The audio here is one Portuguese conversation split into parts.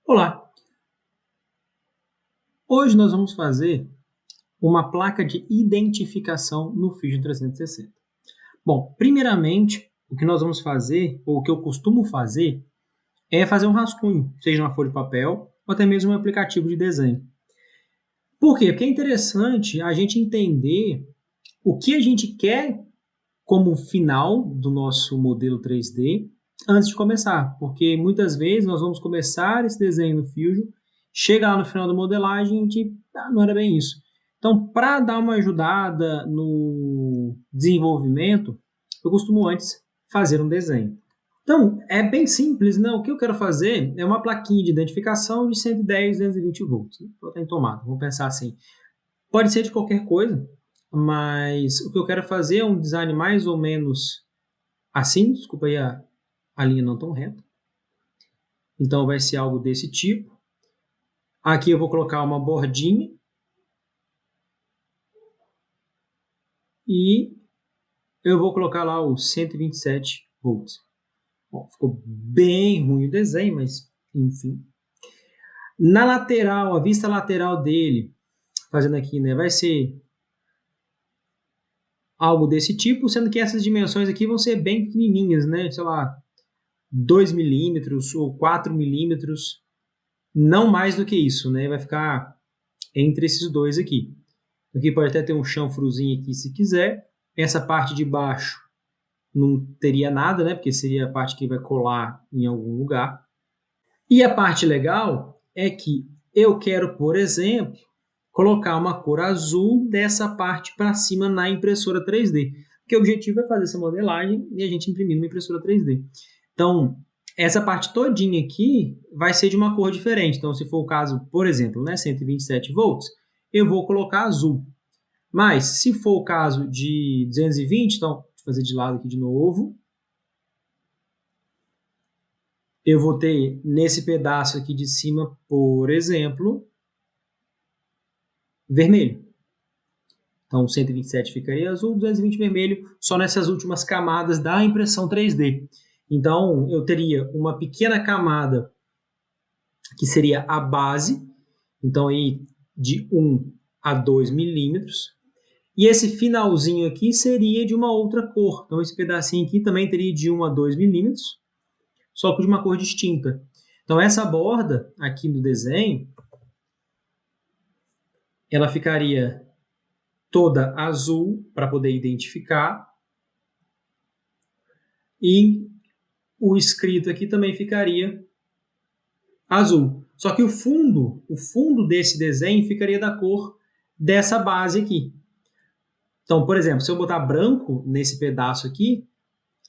Olá! Hoje nós vamos fazer uma placa de identificação no Fusion 360. Bom, primeiramente, o que nós vamos fazer, ou o que eu costumo fazer, é fazer um rascunho, seja uma folha de papel ou até mesmo um aplicativo de desenho. Por quê? Porque é interessante a gente entender o que a gente quer como final do nosso modelo 3D antes de começar, porque muitas vezes nós vamos começar esse desenho no Fusion, chega lá no final da modelagem e a gente, não era bem isso. Então, para dar uma ajudada no desenvolvimento, eu costumo antes fazer um desenho. Então, é bem simples, né? O que eu quero fazer é uma plaquinha de identificação de 110, 220 volts. Vou botar em tomada, vamos pensar assim. Pode ser de qualquer coisa, mas o que eu quero fazer é um design mais ou menos assim, desculpa aí a linha não tão reta. Então vai ser algo desse tipo. Aqui eu vou colocar uma bordinha. E eu vou colocar lá os 127 volts. Bom, ficou bem ruim o desenho, mas enfim. Na lateral, a vista lateral dele, fazendo aqui, né, vai ser algo desse tipo, sendo que essas dimensões aqui vão ser bem pequenininhas, né? Sei lá, 2 milímetros ou 4 milímetros, não mais do que isso, né? Vai ficar entre esses dois aqui. Aqui pode até ter um chanfruzinho aqui se quiser. Essa parte de baixo não teria nada, né? Porque seria a parte que vai colar em algum lugar. E a parte legal é que eu quero, por exemplo, colocar uma cor azul dessa parte para cima na impressora 3D. Porque o objetivo é fazer essa modelagem e a gente imprimir numa impressora 3D. Então, essa parte todinha aqui vai ser de uma cor diferente. Então, se for o caso, por exemplo, né, 127 volts, eu vou colocar azul. Mas, se for o caso de 220, então, vou fazer de lado aqui de novo. Eu vou ter nesse pedaço aqui de cima, por exemplo, vermelho. Então, 127 ficaria azul, 220 vermelho, só nessas últimas camadas da impressão 3D. Então, eu teria uma pequena camada que seria a base, então aí de 1 a 2 milímetros, e esse finalzinho aqui seria de uma outra cor. Então, esse pedacinho aqui também teria de 1 a 2 milímetros, só que de uma cor distinta. Então, essa borda aqui no desenho, ela ficaria toda azul para poder identificar, e o escrito aqui também ficaria azul. Só que o fundo desse desenho ficaria da cor dessa base aqui. Então, por exemplo, se eu botar branco nesse pedaço aqui,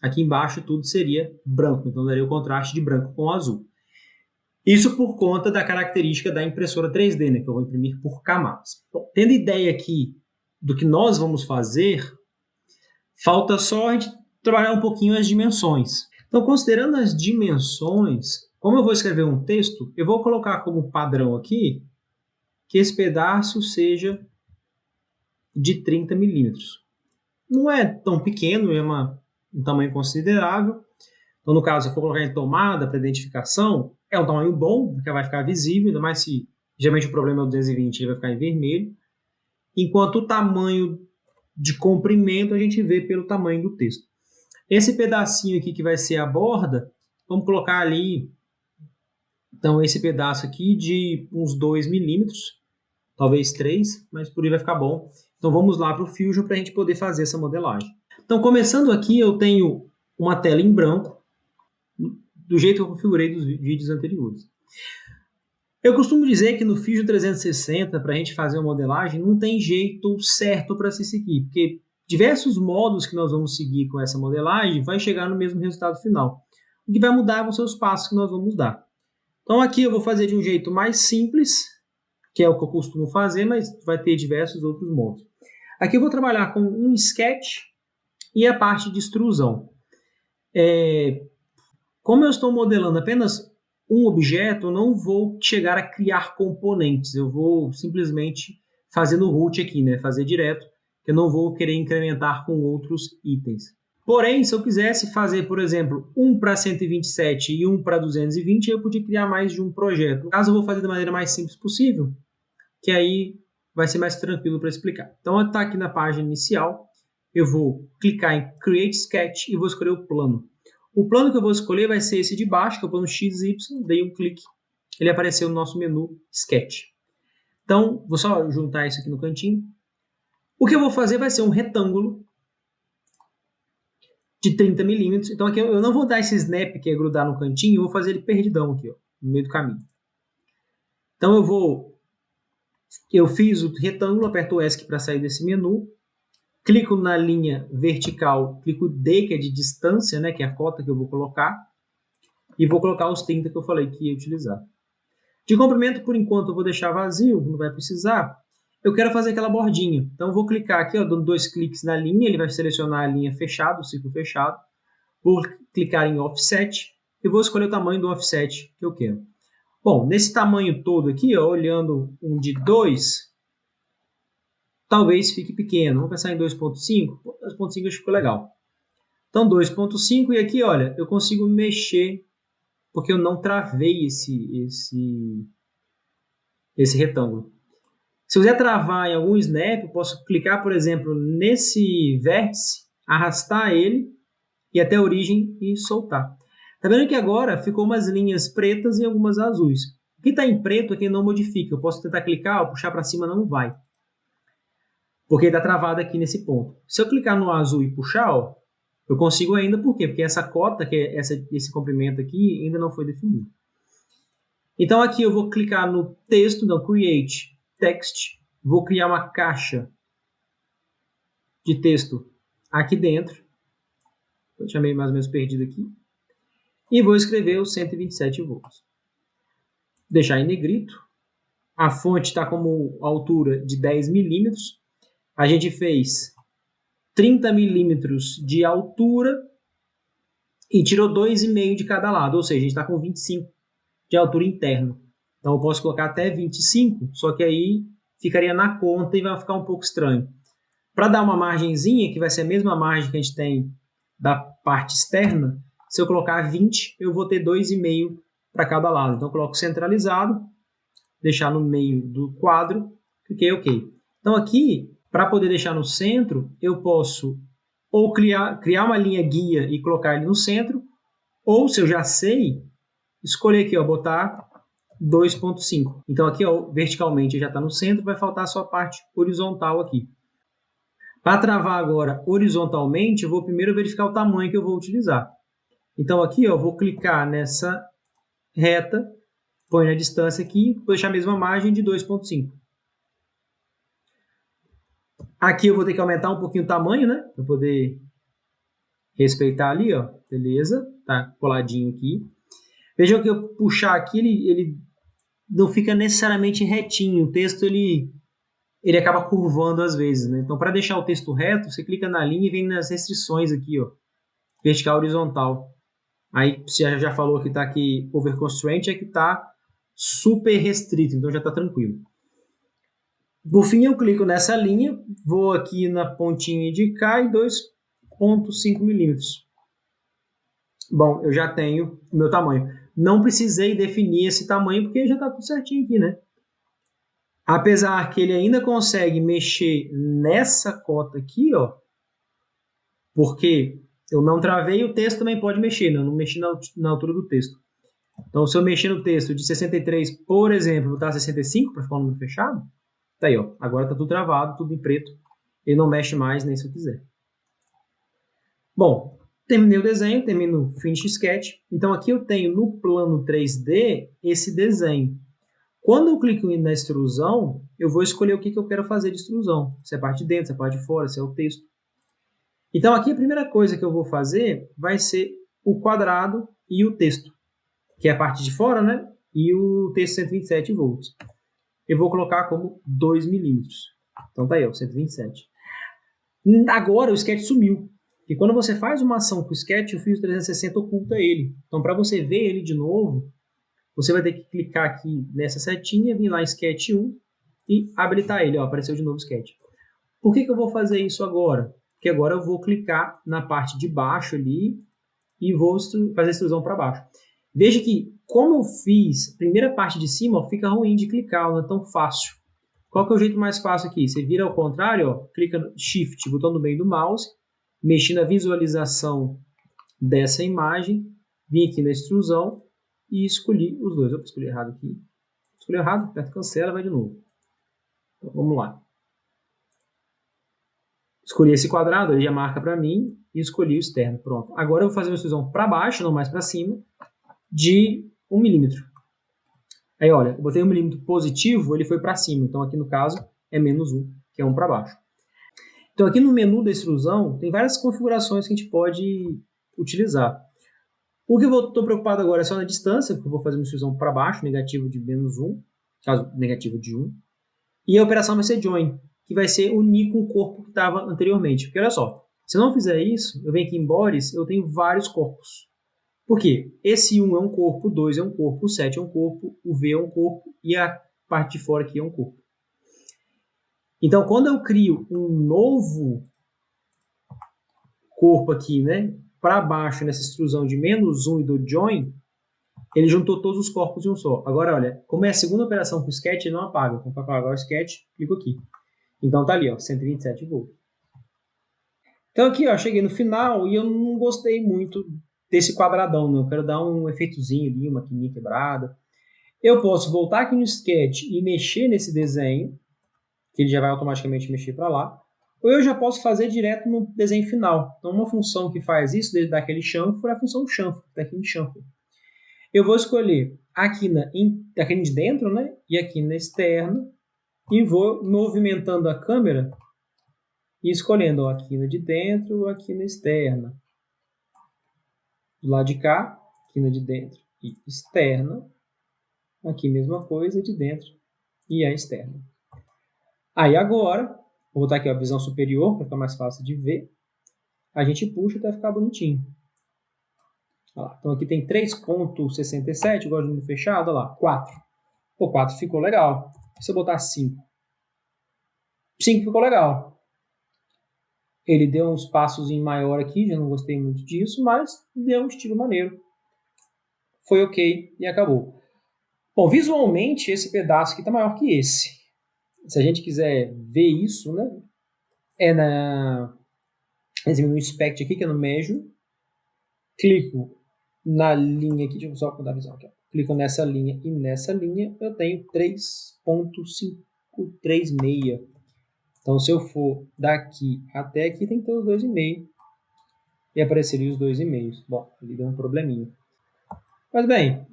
aqui embaixo tudo seria branco. Então, daria o contraste de branco com azul. Isso por conta da característica da impressora 3D, né, que eu vou imprimir por camadas. Bom, tendo ideia aqui do que nós vamos fazer, falta só a gente trabalhar um pouquinho as dimensões. Então, considerando as dimensões, como eu vou escrever um texto, eu vou colocar como padrão aqui que esse pedaço seja de 30 milímetros. Não é tão pequeno, é um tamanho considerável. Então, no caso, se eu for colocar em tomada para identificação, é um tamanho bom, porque vai ficar visível, ainda mais se geralmente o problema é o 220, ele vai ficar em vermelho. Enquanto o tamanho de comprimento a gente vê pelo tamanho do texto. Esse pedacinho aqui que vai ser a borda, vamos colocar ali, então, esse pedaço aqui de uns 2 milímetros, talvez 3, mas por aí vai ficar bom. Então, vamos lá para o Fusion para a gente poder fazer essa modelagem. Então, começando aqui, eu tenho uma tela em branco, do jeito que eu configurei dos vídeos anteriores. Eu costumo dizer que no Fusion 360, para a gente fazer uma modelagem, não tem jeito certo para se seguir, porque diversos modos que nós vamos seguir com essa modelagem vai chegar no mesmo resultado final. O que vai mudar vão ser os passos que nós vamos dar. Então aqui eu vou fazer de um jeito mais simples, que é o que eu costumo fazer, mas vai ter diversos outros modos. Aqui eu vou trabalhar com um sketch e a parte de extrusão. Como eu estou modelando apenas um objeto, eu não vou chegar a criar componentes, eu vou simplesmente fazer no root aqui, né? Fazer direto, que eu não vou querer incrementar com outros itens. Porém, se eu quisesse fazer, por exemplo, um para 127 e um para 220, eu podia criar mais de um projeto. No caso, eu vou fazer da maneira mais simples possível, que aí vai ser mais tranquilo para explicar. Então, está aqui na página inicial, eu vou clicar em Create Sketch e vou escolher o plano. O plano que eu vou escolher vai ser esse de baixo, que é o plano XY, dei um clique, ele apareceu no nosso menu Sketch. Então, vou só juntar isso aqui no cantinho. O que eu vou fazer vai ser um retângulo de 30 milímetros. Então, aqui eu não vou dar esse snap, que é grudar no cantinho, eu vou fazer ele perdidão aqui, ó, no meio do caminho. Então, eu fiz o retângulo, aperto o ESC para sair desse menu, clico na linha vertical, clico D, que é de distância, né, que é a cota que eu vou colocar, e vou colocar os 30 que eu falei que ia utilizar. De comprimento, por enquanto, eu vou deixar vazio, não vai precisar. Eu quero fazer aquela bordinha. Então, eu vou clicar aqui, ó, dando 2 cliques na linha, ele vai selecionar a linha fechada, o ciclo fechado. Vou clicar em Offset e vou escolher o tamanho do offset que eu quero. Bom, nesse tamanho todo aqui, ó, olhando um de 2, talvez fique pequeno. Vamos pensar em 2.5. 2.5 acho que ficou legal. Então, 2.5 e aqui, olha, eu consigo mexer porque eu não travei esse retângulo. Se eu quiser travar em algum snap, eu posso clicar, por exemplo, nesse vértice, arrastar ele e até a origem e soltar. Tá vendo que agora ficou umas linhas pretas e algumas azuis. O que está em preto é que não modifica. Eu posso tentar clicar, ou puxar para cima, não vai. Porque está travado aqui nesse ponto. Se eu clicar no azul e puxar, ó, eu consigo ainda, por quê? Porque essa cota, que é esse comprimento aqui, ainda não foi definido. Então aqui eu vou clicar no texto, no Create Text, vou criar uma caixa de texto aqui dentro. Eu deixar meio mais ou menos perdido aqui. E vou escrever os 127 volts. Deixar em negrito. A fonte está como altura de 10 milímetros. A gente fez 30 milímetros de altura e tirou 2,5 de cada lado, ou seja, a gente está com 25 de altura interna. Então eu posso colocar até 25, só que aí ficaria na conta e vai ficar um pouco estranho. Para dar uma margenzinha, que vai ser a mesma margem que a gente tem da parte externa, se eu colocar 20, eu vou ter 2,5 para cada lado. Então eu coloco centralizado, deixar no meio do quadro, cliquei OK. Então aqui, para poder deixar no centro, eu posso ou criar uma linha guia e colocar ele no centro, ou se eu já sei, escolher aqui, ó, botar 2.5. Então aqui, ó, verticalmente já está no centro, vai faltar só a parte horizontal aqui. Para travar agora horizontalmente, eu vou primeiro verificar o tamanho que eu vou utilizar. Então aqui, ó, eu vou clicar nessa reta, põe na distância aqui, vou deixar a mesma margem de 2.5. Aqui eu vou ter que aumentar um pouquinho o tamanho, né? Para poder respeitar ali, ó. Beleza, tá coladinho aqui. Vejam que eu puxar aqui, ele não fica necessariamente retinho. O texto, ele acaba curvando às vezes, né? Então, para deixar o texto reto, você clica na linha e vem nas restrições aqui, ó. Vertical, horizontal. Aí, você já falou que está aqui over constraint, é que está super restrito, então já está tranquilo. Por fim, eu clico nessa linha, vou aqui na pontinha de cá e 2.5 milímetros. Bom, eu já tenho o meu tamanho. Não precisei definir esse tamanho, porque já está tudo certinho aqui, né? Apesar que ele ainda consegue mexer nessa cota aqui, ó, porque eu não travei, o texto também pode mexer, né? Eu não mexi na altura do texto. Então, se eu mexer no texto de 63, por exemplo, botar 65 para ficar um número fechado, tá aí, ó. Agora está tudo travado, tudo em preto. Ele não mexe mais nem se eu quiser. Bom, terminei o desenho, termino o Finish Sketch. Então, aqui eu tenho no plano 3D esse desenho. Quando eu clico na extrusão, eu vou escolher o que eu quero fazer de extrusão. Se é a parte de dentro, se é a parte de fora, se é o texto. Então, aqui a primeira coisa que eu vou fazer vai ser o quadrado e o texto, que é a parte de fora, né? E o texto 127 volts. Eu vou colocar como 2 milímetros. Então, tá aí, ó, 127. Agora o sketch sumiu. E quando você faz uma ação com o sketch, o Fusion 360 oculta ele. Então, para você ver ele de novo, você vai ter que clicar aqui nessa setinha, vir lá em Sketch 1 e habilitar ele. Ó, apareceu de novo o Sketch. Por que eu vou fazer isso agora? que agora eu vou clicar na parte de baixo ali e vou fazer a extrusão para baixo. Veja que, como eu fiz a primeira parte de cima, ó, fica ruim de clicar, não é tão fácil. Qual que é o jeito mais fácil aqui? Você vira ao contrário, ó, clica no Shift, botão no meio do mouse, mexi na visualização dessa imagem, vim aqui na extrusão e escolhi os dois. Opa, escolhi errado aqui. Escolhi errado, aperta cancela, vai de novo. Então, vamos lá. Escolhi esse quadrado, ele já marca para mim, e escolhi o externo. Pronto. Agora eu vou fazer uma extrusão para baixo, não mais para cima, de 1 milímetro. Aí, olha, eu botei 1 milímetro positivo, ele foi para cima. Então, aqui no caso, é menos 1, que é 1 para baixo. Então, aqui no menu da extrusão, tem várias configurações que a gente pode utilizar. O que eu estou preocupado agora é só na distância, porque eu vou fazer uma extrusão para baixo, negativo de menos 1, caso negativo de 1. E a operação vai ser join, que vai ser unir com o corpo que estava anteriormente. Porque olha só, se eu não fizer isso, eu venho aqui em bodies, eu tenho vários corpos. Por quê? Esse 1 é um corpo, o 2 é um corpo, o 7 é um corpo, o V é um corpo e a parte de fora aqui é um corpo. Então, quando eu crio um novo corpo aqui, né, para baixo nessa extrusão de menos 1 e do join, ele juntou todos os corpos em um só. Agora, olha, como é a segunda operação com o sketch, ele não apaga. Então, para apagar o sketch, clico aqui. Então, tá ali, ó, 127 volts. Então, aqui, ó, cheguei no final e eu não gostei muito desse quadradão, não. Eu quero dar um efeitozinho ali, uma quininha quebrada. Eu posso voltar aqui no sketch e mexer nesse desenho, que ele já vai automaticamente mexer para lá. Ou eu já posso fazer direto no desenho final. Então, uma função que faz isso, desde daquele chanfro, é a função chanfro, que está aqui em chanfro. Eu vou escolher aqui aqui de dentro, né? E aqui na externa. E vou movimentando a câmera e escolhendo ó, aqui na de dentro ou aqui na externa. Do lado de cá, aqui na de dentro e externa. Aqui mesma coisa, de dentro e a externa. Aí agora, vou botar aqui a visão superior para ficar mais fácil de ver. A gente puxa até ficar bonitinho. Olha lá. Então aqui tem 3.67, igual de número fechado, olha lá, 4. Pô, 4 ficou legal. Se eu botar 5? 5 ficou legal. Ele deu uns passos em maior aqui, já não gostei muito disso, mas deu um estilo maneiro. Foi ok e acabou. Bom, visualmente esse pedaço aqui está maior que esse. Se a gente quiser ver isso, né, é no Inspect aqui, que é no Measure. Clico na linha aqui, deixa eu só mudar a visão aqui. Clico nessa linha e nessa linha eu tenho 3.536. Então, se eu for daqui até aqui, tem que ter os 2,5. E apareceria os 2,5. Bom, ele deu um probleminha. Mas bem,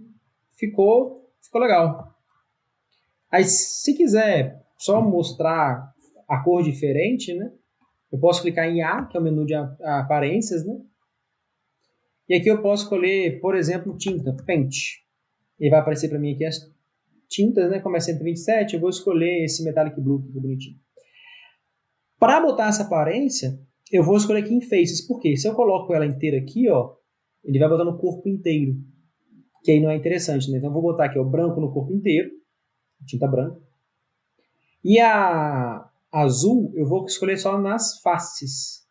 ficou legal. Aí, se quiser só mostrar a cor diferente, né? Eu posso clicar em A, que é o menu de aparências, né? E aqui eu posso escolher, por exemplo, tinta, Paint. E vai aparecer para mim aqui as tintas, né? Como é 127, eu vou escolher esse Metallic Blue, que é bonitinho. Para botar essa aparência, eu vou escolher aqui em Faces. Por quê? Se eu coloco ela inteira aqui, ó, ele vai botar no corpo inteiro. Que aí não é interessante, né? Então eu vou botar aqui o branco no corpo inteiro, tinta branca. E a azul eu vou escolher só nas faces.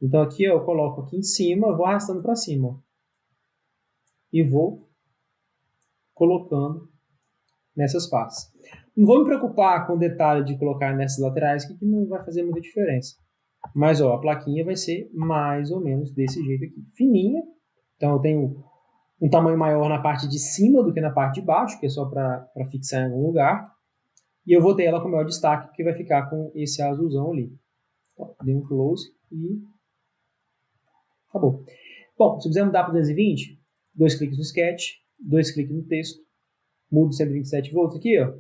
Então aqui ó, eu coloco aqui em cima, eu vou arrastando para cima. Ó, e vou colocando nessas faces. Não vou me preocupar com o detalhe de colocar nessas laterais, que não vai fazer muita diferença. Mas ó, a plaquinha vai ser mais ou menos desse jeito aqui. Fininha. Então eu tenho um tamanho maior na parte de cima do que na parte de baixo, que é só para fixar em algum lugar. E eu vou ter ela com maior destaque, que vai ficar com esse azulzão ali. Então, dei um close e acabou. Bom, se quiser mudar para 220, 2 cliques no sketch, 2 cliques no texto, mudo 127 volts aqui, ó,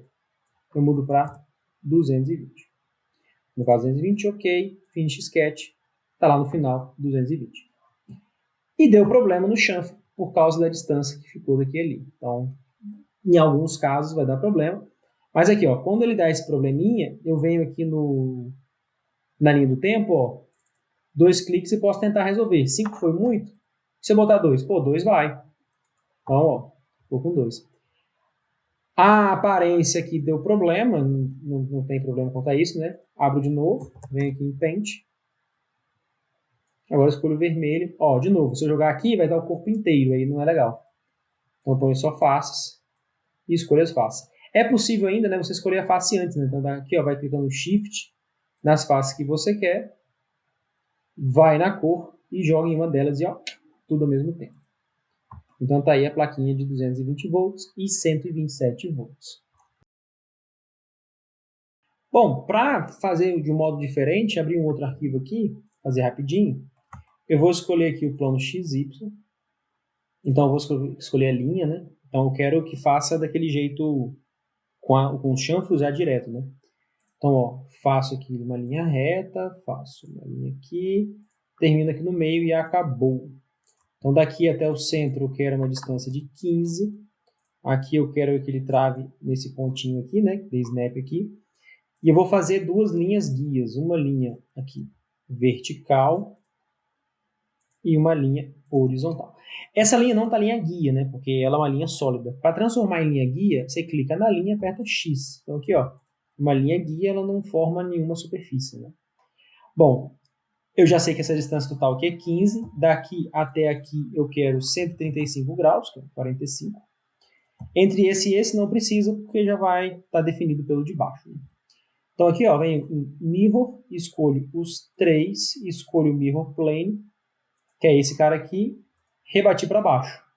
eu mudo para 220. No caso 220, ok, finish sketch, está lá no final 220. E deu problema no chanfre por causa da distância que ficou daqui ali. Então, em alguns casos vai dar problema. Mas aqui, ó, quando ele dá esse probleminha, eu venho aqui na linha do tempo, ó, 2 cliques e posso tentar resolver. 5 foi muito? Se eu botar 2, pô, 2 vai. Então, ó, vou com 2. A aparência aqui deu problema, não tem problema quanto a isso, né? Abro de novo, venho aqui em Paint. Agora escolho o vermelho. Ó, de novo, se eu jogar aqui, vai dar o corpo inteiro, aí não é legal. Então eu ponho só faces e escolho as faces. É possível ainda, né, você escolher a face antes, né? Então aqui, ó, vai clicando no Shift nas faces que você quer, vai na cor e joga em uma delas e ó, tudo ao mesmo tempo. Então tá aí a plaquinha de 220 volts e 127 volts. Bom, para fazer de um modo diferente, abrir um outro arquivo aqui, fazer rapidinho, eu vou escolher aqui o plano XY. Então eu vou escolher a linha, né? Então eu quero que faça daquele jeito com o chanfro já direto, né? Então, ó, faço aqui uma linha reta, faço uma linha aqui, termino aqui no meio e acabou. Então, daqui até o centro eu quero uma distância de 15. Aqui eu quero que ele trave nesse pontinho aqui, né? De snap aqui. E eu vou fazer duas linhas guias. Uma linha aqui vertical e uma linha horizontal. Essa linha não está linha guia, né? Porque ela é uma linha sólida. Para transformar em linha guia, você clica na linha e aperta X. Então, aqui, ó. Uma linha guia, ela não forma nenhuma superfície, né? Bom, eu já sei que essa distância total aqui é 15. Daqui até aqui eu quero 135 graus, que é 45. Entre esse e esse não precisa, porque já vai estar definido pelo de baixo. Né? Então aqui, ó, vem em Mirror, escolho os três, escolho o Mirror Plane, que é esse cara aqui, rebati para baixo.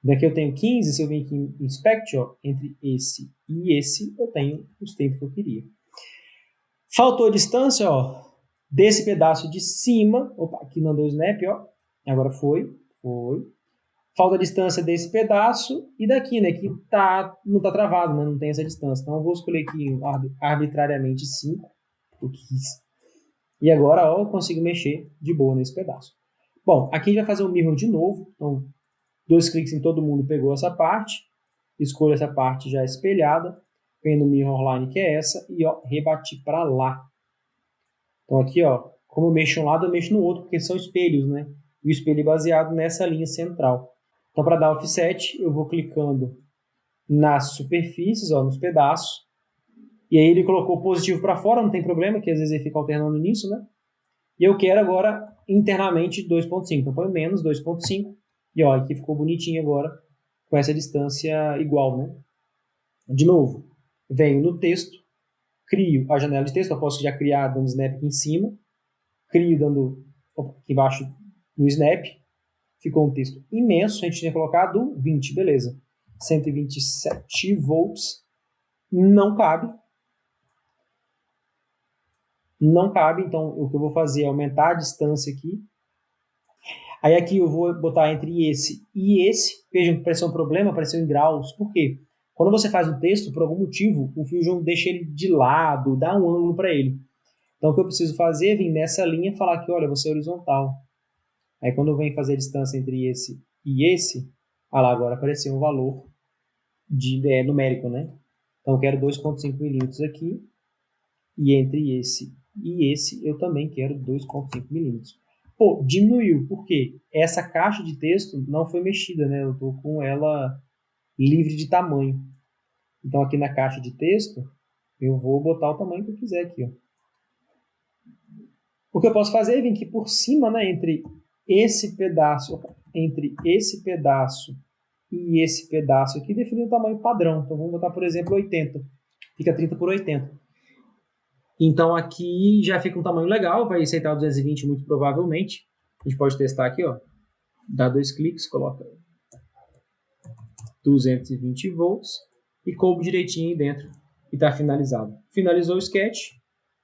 Daqui eu tenho 15, se eu vir aqui em Inspect, ó, entre esse e esse, eu tenho os tempos que eu queria. Faltou a distância, ó, desse pedaço de cima, opa, aqui não deu snap, ó, agora foi. Falta a distância desse pedaço e daqui, né, que não tá travado, né, não tem essa distância. Então eu vou escolher aqui arbitrariamente 5, eu quis. E agora, ó, eu consigo mexer de boa nesse pedaço. Bom, aqui a gente vai fazer o mirror de novo, então 2 cliques em todo mundo pegou essa parte, escolho essa parte já espelhada, venho no mirror line que é essa e ó, rebati para lá. Então aqui, ó, como eu mexo um lado, eu mexo no outro, porque são espelhos, né? E o espelho é baseado nessa linha central. Então para dar offset, eu vou clicando nas superfícies, ó, nos pedaços, e aí ele colocou positivo para fora, não tem problema, que às vezes ele fica alternando nisso, né? E eu quero agora internamente 2.5, então põe menos 2.5, e ó, aqui ficou bonitinho agora, com essa distância igual, né? De novo, venho no texto, crio a janela de texto, eu posso já criar dando snap aqui em cima, crio dando aqui embaixo no snap, ficou um texto imenso, a gente tinha colocado 20, beleza. 127 volts, não cabe, então o que eu vou fazer é aumentar a distância aqui. Aí aqui eu vou botar entre esse e esse. Vejam que apareceu um problema, apareceu em graus. Por quê? Quando você faz o texto, por algum motivo, o Fusion deixa ele de lado, dá um ângulo para ele. Então o que eu preciso fazer é vir nessa linha e falar que, olha, você é horizontal. Aí quando eu venho fazer a distância entre esse e esse, olha lá, agora apareceu um valor numérico, né? Então eu quero 2,5 milímetros aqui. E entre esse e esse, eu também quero 2,5 milímetros. Pô, diminuiu. Por quê? Essa caixa de texto não foi mexida, né? Eu estou com ela livre de tamanho. Então, aqui na caixa de texto, eu vou botar o tamanho que eu quiser aqui. Ó. O que eu posso fazer é vir aqui por cima, né? Entre esse pedaço e esse pedaço aqui, definir o tamanho padrão. Então, vamos botar, por exemplo, 80. Fica 30 por 80. Então aqui já fica um tamanho legal, vai aceitar o 220 muito provavelmente. A gente pode testar aqui, ó. Dá 2 cliques, coloca 220 volts e coube direitinho aí dentro e está finalizado. Finalizou o sketch,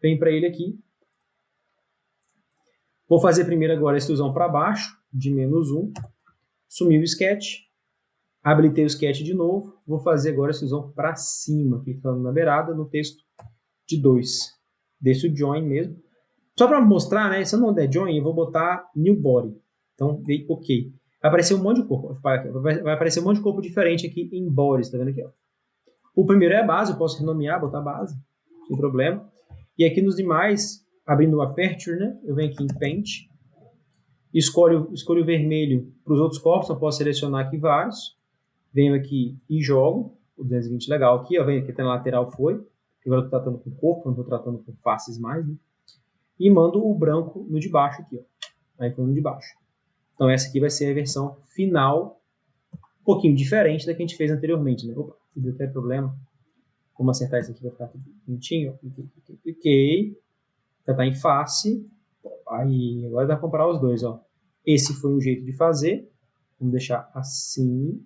vem para ele aqui. Vou fazer primeiro agora a extrusão para baixo, de -1. Sumiu o sketch. Habilitei o sketch de novo. Vou fazer agora a extrusão para cima, clicando na beirada, no texto de 2. Deixo o join mesmo. Só para mostrar, né? Se eu não der join, eu vou botar new body. Então, ok. Vai aparecer um monte de corpo. Vai aparecer um monte de corpo diferente aqui em bodies, tá vendo aqui? Ó. O primeiro é a base, eu posso renomear, botar base, sem problema. E aqui nos demais, abrindo o aperture, né? Eu venho aqui em paint, escolho o vermelho para os outros corpos, eu posso selecionar aqui vários. Venho aqui e jogo. O 220 legal aqui, ó. Venho aqui até na lateral foi. Agora eu estou tratando com corpo, não estou tratando com faces mais, né? E mando o branco no de baixo aqui, ó. Aí foi um de baixo. Então essa aqui vai ser a versão final, um pouquinho diferente da que a gente fez anteriormente, né? Opa, deu até problema. Vamos acertar isso aqui para ficar tudo bonitinho. Cliquei. Já está em face. Aí, agora dá para comparar os dois, ó. Esse foi um jeito de fazer. Vamos deixar assim.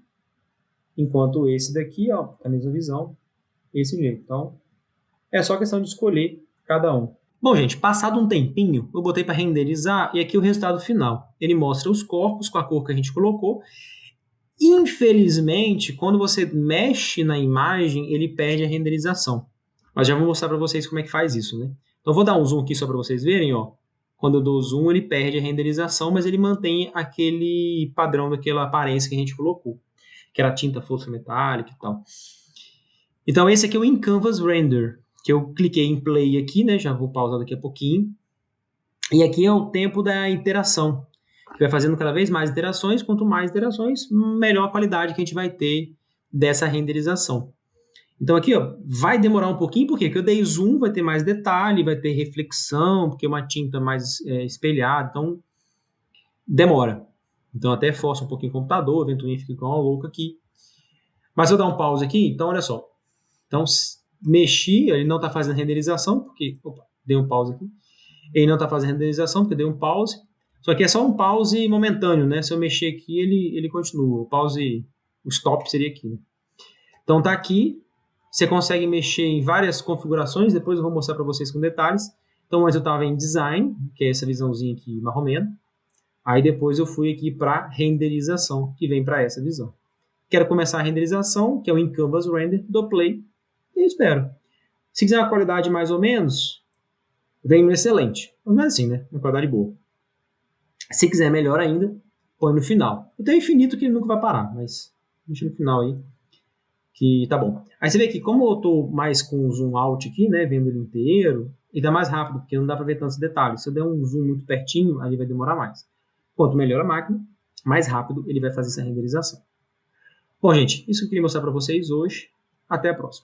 Enquanto esse daqui, ó, a mesma visão. Esse jeito. Então, é só questão de escolher cada um. Bom, gente, passado um tempinho, eu botei para renderizar e aqui o resultado final. Ele mostra os corpos com a cor que a gente colocou. Infelizmente, quando você mexe na imagem, ele perde a renderização. Mas já vou mostrar para vocês como é que faz isso, né? Então, eu vou dar um zoom aqui só para vocês verem, ó. Quando eu dou zoom, ele perde a renderização, mas ele mantém aquele padrão daquela aparência que a gente colocou, que era tinta fosco metálica e tal. Então, esse aqui é o In-Canvas Render, que eu cliquei em play aqui, né? Já vou pausar daqui a pouquinho. E aqui é o tempo da iteração, que vai fazendo cada vez mais iterações. Quanto mais iterações, melhor a qualidade que a gente vai ter dessa renderização. Então aqui, ó, vai demorar um pouquinho, por quê? Porque eu dei zoom, vai ter mais detalhe, vai ter reflexão, porque é uma tinta mais espelhada, então demora. Então até força um pouquinho o computador, o ventoinha fica igual uma louca aqui. Mas se eu dar um pause aqui, então olha só. Então mexi, ele não está fazendo renderização, porque... Opa, dei um pause aqui. Ele não está fazendo renderização, porque eu dei um pause. Só que é só um pause momentâneo, né? Se eu mexer aqui, ele continua. O pause, o stop seria aqui, né? Então tá aqui. Você consegue mexer em várias configurações, depois eu vou mostrar para vocês com detalhes. Então antes eu estava em Design, que é essa visãozinha aqui marromeno. Aí depois eu fui aqui para Renderização, que vem para essa visão. Quero começar a renderização, que é o In-Canvas Render, dou Play e espero. Se quiser uma qualidade mais ou menos, vem no Excelente. Mas assim, né? Uma qualidade boa. Se quiser melhor ainda, põe no final. Então é infinito que ele nunca vai parar, mas deixa no final aí, que tá bom. Aí você vê que como eu tô mais com o zoom out aqui, né, vendo ele inteiro, ele dá mais rápido, porque não dá para ver tantos detalhes. Se eu der um zoom muito pertinho, aí vai demorar mais. Quanto melhor a máquina, mais rápido ele vai fazer essa renderização. Bom, gente, isso que eu queria mostrar para vocês hoje. Até a próxima.